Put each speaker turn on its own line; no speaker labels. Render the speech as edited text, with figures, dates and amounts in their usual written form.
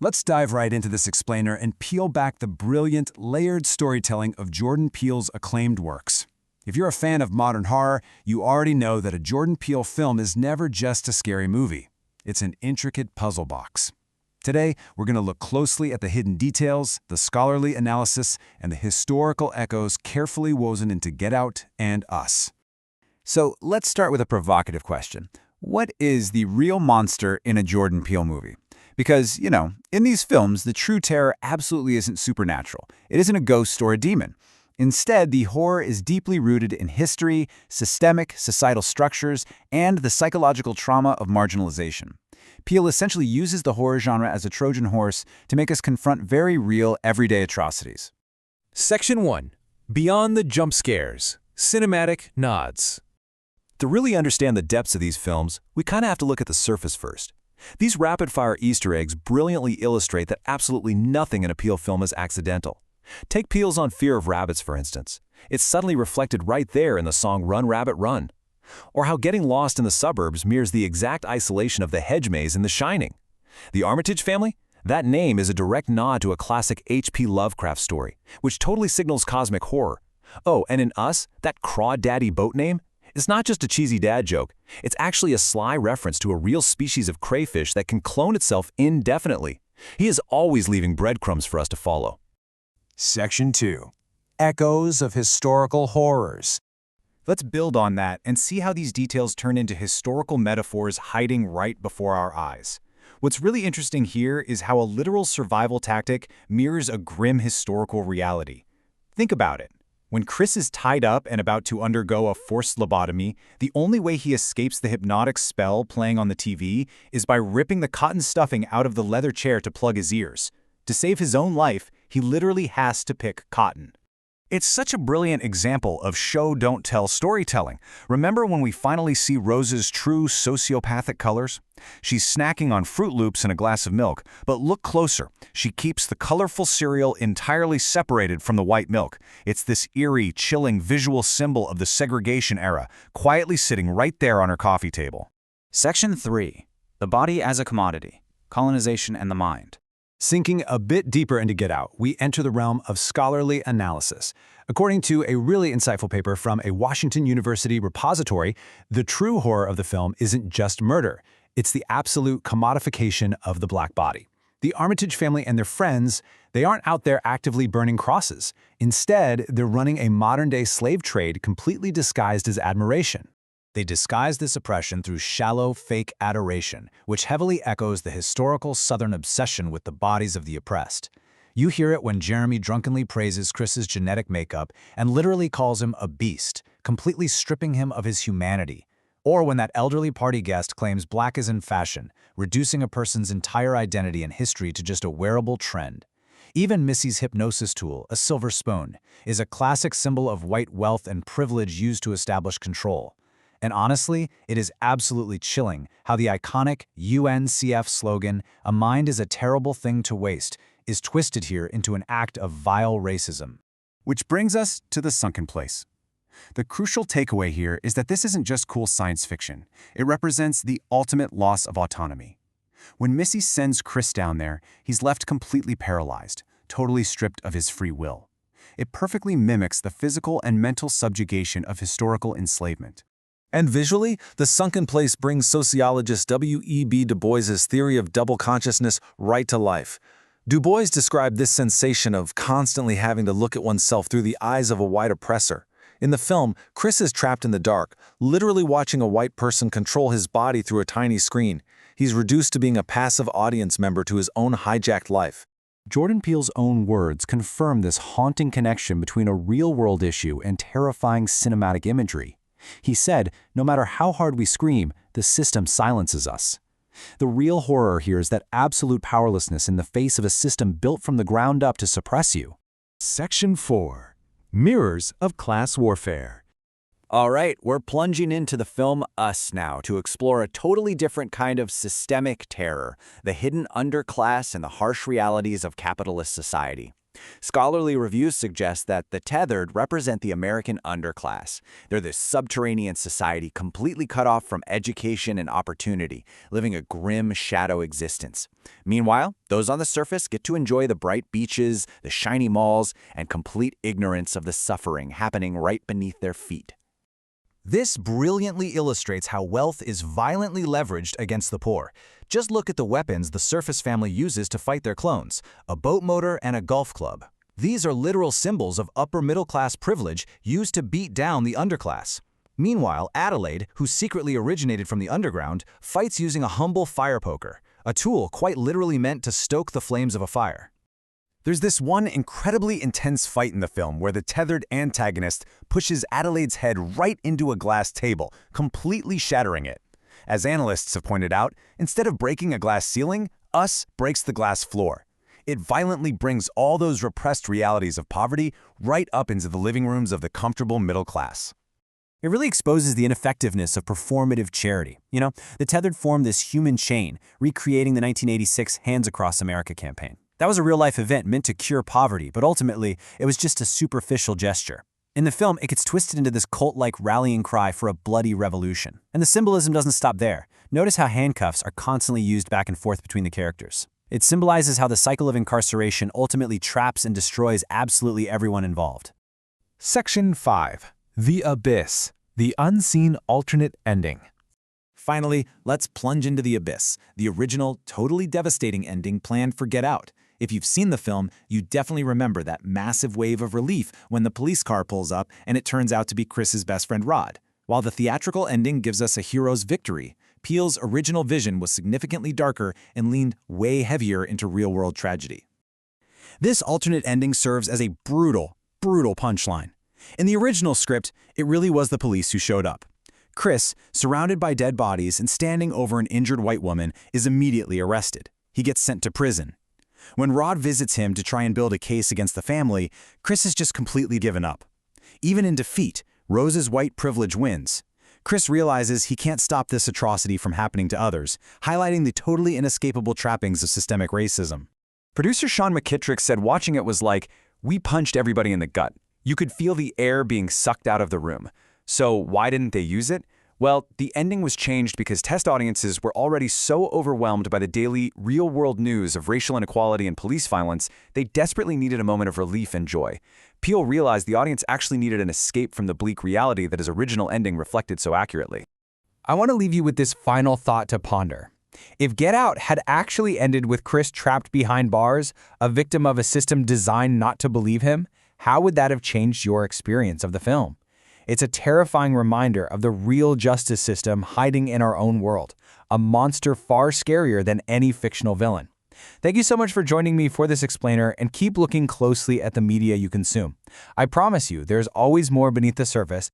Let's dive right into this explainer and peel back the brilliant, layered storytelling of Jordan Peele's acclaimed works. If you're a fan of modern horror, you already know that a Jordan Peele film is never just a scary movie. It's an intricate puzzle box. Today, we're going to look closely at the hidden details, the scholarly analysis, and the historical echoes carefully woven into Get Out and Us.
So let's start with a provocative question. What is the real monster in a Jordan Peele movie? Because, in these films, the true terror absolutely isn't supernatural. It isn't a ghost or a demon. Instead, the horror is deeply rooted in history, systemic, societal structures, and the psychological trauma of marginalization. Peele essentially uses the horror genre as a Trojan horse to make us confront very real, everyday atrocities.
Section 1. Beyond the jump scares. Cinematic nods.
To really understand the depths of these films, we kind of have to look at the surface first. These rapid-fire Easter eggs brilliantly illustrate that absolutely nothing in a Peele film is accidental. Take Peele's On Fear of Rabbits, for instance. It's suddenly reflected right there in the song Run, Rabbit, Run. Or how getting lost in the suburbs mirrors the exact isolation of the hedge maze in The Shining. The Armitage family? That name is a direct nod to a classic H.P. Lovecraft story, which totally signals cosmic horror. Oh, and in Us, that Crawdaddy boat name? It's not just a cheesy dad joke. It's actually a sly reference to a real species of crayfish that can clone itself indefinitely. He is always leaving breadcrumbs for us to follow.
Section 2. Echoes of historical horrors.
Let's build on that and see how these details turn into historical metaphors hiding right before our eyes. What's really interesting here is how a literal survival tactic mirrors a grim historical reality. Think about it. When Chris is tied up and about to undergo a forced lobotomy, the only way he escapes the hypnotic spell playing on the TV is by ripping the cotton stuffing out of the leather chair to plug his ears. To save his own life, he literally has to pick cotton.
It's such a brilliant example of show-don't-tell storytelling. Remember when we finally see Rose's true sociopathic colors? She's snacking on Fruit Loops and a glass of milk, but look closer. She keeps the colorful cereal entirely separated from the white milk. It's this eerie, chilling visual symbol of the segregation era, quietly sitting right there on her coffee table.
Section 3. The Body as a Commodity. Colonization and the Mind.
Sinking a bit deeper into Get Out, we enter the realm of scholarly analysis. According to a really insightful paper from a Washington University repository, the true horror of the film isn't just murder. It's the absolute commodification of the black body. The Armitage family and their friends, they aren't out there actively burning crosses. Instead, they're running a modern-day slave trade completely disguised as admiration. They disguise this oppression through shallow, fake adoration, which heavily echoes the historical Southern obsession with the bodies of the oppressed. You hear it when Jeremy drunkenly praises Chris's genetic makeup and literally calls him a beast, completely stripping him of his humanity. Or when that elderly party guest claims black is in fashion, reducing a person's entire identity and history to just a wearable trend. Even Missy's hypnosis tool, a silver spoon, is a classic symbol of white wealth and privilege used to establish control. And honestly, it is absolutely chilling how the iconic UNCF slogan, "A mind is a terrible thing to waste," is twisted here into an act of vile racism. Which brings us to The Sunken Place. The crucial takeaway here is that this isn't just cool science fiction. It represents the ultimate loss of autonomy. When Missy sends Chris down there, he's left completely paralyzed, totally stripped of his free will. It perfectly mimics the physical and mental subjugation of historical enslavement.
And visually, The Sunken Place brings sociologist W.E.B. Du Bois's theory of double consciousness right to life. Du Bois described this sensation of constantly having to look at oneself through the eyes of a white oppressor. In the film, Chris is trapped in the dark, literally watching a white person control his body through a tiny screen. He's reduced to being a passive audience member to his own hijacked life.
Jordan Peele's own words confirm this haunting connection between a real-world issue and terrifying cinematic imagery. He said, "No matter how hard we scream, the system silences us." The real horror here is that absolute powerlessness in the face of a system built from the ground up to suppress you.
Section 4. Mirrors of Class Warfare.
All right, we're plunging into the film Us now to explore a totally different kind of systemic terror, the hidden underclass and the harsh realities of capitalist society.
Scholarly reviews suggest that the tethered represent the American underclass. They're this subterranean society completely cut off from education and opportunity, living a grim shadow existence. Meanwhile, those on the surface get to enjoy the bright beaches, the shiny malls, and complete ignorance of the suffering happening right beneath their feet.
This brilliantly illustrates how wealth is violently leveraged against the poor. Just look at the weapons the Surface family uses to fight their clones, a boat motor and a golf club. These are literal symbols of upper-middle-class privilege used to beat down the underclass. Meanwhile, Adelaide, who secretly originated from the underground, fights using a humble fire poker, a tool quite literally meant to stoke the flames of a fire.
There's this one incredibly intense fight in the film where the tethered antagonist pushes Adelaide's head right into a glass table, completely shattering it. As analysts have pointed out, instead of breaking a glass ceiling, Us breaks the glass floor. It violently brings all those repressed realities of poverty right up into the living rooms of the comfortable middle class.
It really exposes the ineffectiveness of performative charity. The tethered formed this human chain, recreating the 1986 Hands Across America campaign. That was a real-life event meant to cure poverty, but ultimately, it was just a superficial gesture. In the film, it gets twisted into this cult-like rallying cry for a bloody revolution. And the symbolism doesn't stop there. Notice how handcuffs are constantly used back and forth between the characters. It symbolizes how the cycle of incarceration ultimately traps and destroys absolutely everyone involved.
Section 5. The Abyss. The Unseen Alternate Ending.
Finally, let's plunge into the abyss, the original, totally devastating ending planned for Get Out. If you've seen the film, you definitely remember that massive wave of relief when the police car pulls up and it turns out to be Chris's best friend Rod. While the theatrical ending gives us a hero's victory, Peele's original vision was significantly darker and leaned way heavier into real-world tragedy. This alternate ending serves as a brutal punchline. In the original script, it really was the police who showed up. Chris, surrounded by dead bodies and standing over an injured white woman, is immediately arrested. He gets sent to prison. When Rod visits him to try and build a case against the family, Chris has just completely given up. Even in defeat, Rose's white privilege wins. Chris realizes he can't stop this atrocity from happening to others, highlighting the totally inescapable trappings of systemic racism.
Producer Sean McKittrick said watching it was like, we punched everybody in the gut. You could feel the air being sucked out of the room. So why didn't they use it? Well, the ending was changed because test audiences were already so overwhelmed by the daily, real-world news of racial inequality and police violence, they desperately needed a moment of relief and joy. Peele realized the audience actually needed an escape from the bleak reality that his original ending reflected so accurately.
I want to leave you with this final thought to ponder. If Get Out had actually ended with Chris trapped behind bars, a victim of a system designed not to believe him, how would that have changed your experience of the film? It's a terrifying reminder of the real justice system hiding in our own world, a monster far scarier than any fictional villain. Thank you so much for joining me for this explainer, and keep looking closely at the media you consume. I promise you, there's always more beneath the surface,